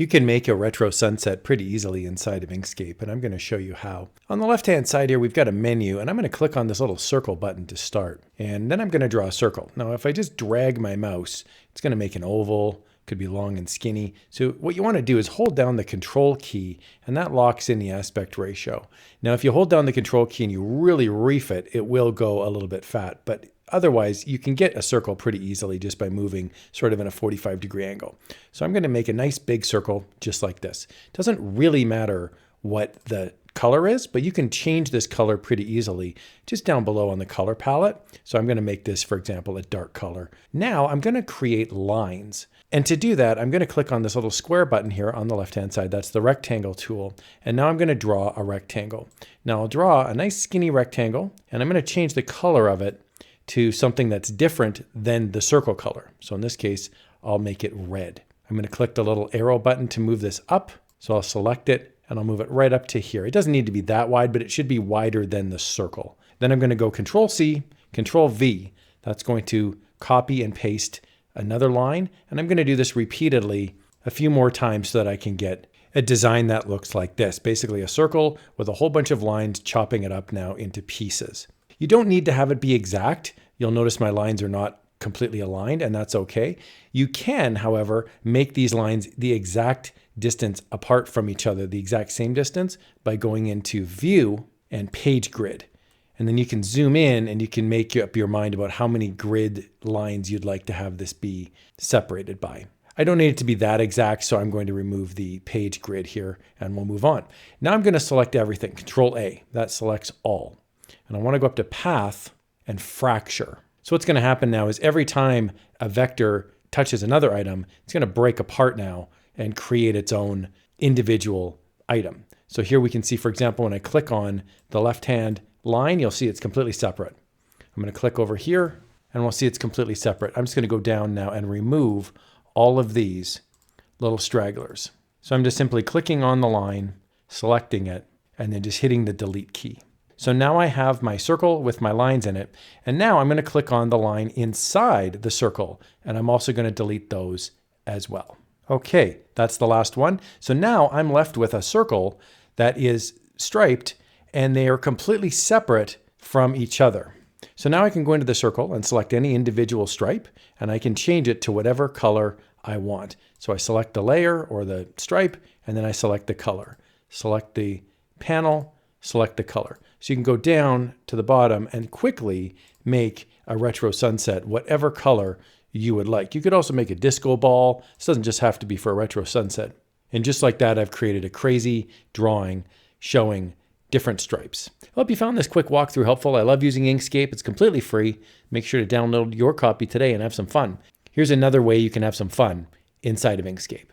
You can make a retro sunset pretty easily inside of Inkscape, and I'm going to show you how. On the left-hand side here, we've got a menu, and I'm going to click on this little circle button to start. And then I'm going to draw a circle. Now, if I just drag my mouse, it's going to make an oval. Could be long and skinny. So what you want to do is hold down the control key, and that locks in the aspect ratio. Now, if you hold down the control key and you really reef it, it will go a little bit fat, but otherwise, you can get a circle pretty easily just by moving sort of in a 45-degree angle. So I'm going to make a nice big circle just like this. It doesn't really matter what the color is, but you can change this color pretty easily just down below on the color palette. So I'm going to make this, for example, a dark color. Now I'm going to create lines. And to do that, I'm going to click on this little square button here on the left-hand side. That's the rectangle tool. And now I'm going to draw a rectangle. Now I'll draw a nice skinny rectangle, and I'm going to change the color of it to something that's different than the circle color. So in this case, I'll make it red. I'm going to click the little arrow button to move this up. So I'll select it and I'll move it right up to here. It doesn't need to be that wide, but it should be wider than the circle. Then I'm going to go Control C, Control V. That's going to copy and paste another line. And I'm going to do this repeatedly a few more times so that I can get a design that looks like this. Basically a circle with a whole bunch of lines, chopping it up now into pieces. You don't need to have it be exact. You'll notice my lines are not completely aligned, and that's okay. You can, however, make these lines the exact distance apart from each other, the exact same distance, by going into View and Page Grid. And then you can zoom in and you can make up your mind about how many grid lines you'd like to have this be separated by. I don't need it to be that exact, so I'm going to remove the page grid here and we'll move on. Now I'm going to select everything, Control A, that selects all. And I want to go up to Path and Fracture. So what's going to happen now is every time a vector touches another item, it's going to break apart now and create its own individual item. So here we can see, for example, when I click on the left-hand line, you'll see it's completely separate. I'm going to click over here and we'll see it's completely separate. I'm just going to go down now and remove all of these little stragglers. So I'm just simply clicking on the line, selecting it, and then just hitting the delete key. So now I have my circle with my lines in it. And now I'm going to click on the line inside the circle. And I'm also going to delete those as well. Okay, that's the last one. So now I'm left with a circle that is striped and they are completely separate from each other. So now I can go into the circle and select any individual stripe and I can change it to whatever color I want. So I select the layer or the stripe and then I select the color. Select the panel, select the color. So you can go down to the bottom and quickly make a retro sunset, whatever color you would like. You could also make a disco ball. This doesn't just have to be for a retro sunset. And just like that, I've created a crazy drawing showing different stripes. I hope you found this quick walkthrough helpful. I love using Inkscape. It's completely free. Make sure to download your copy today and have some fun. Here's another way you can have some fun inside of Inkscape.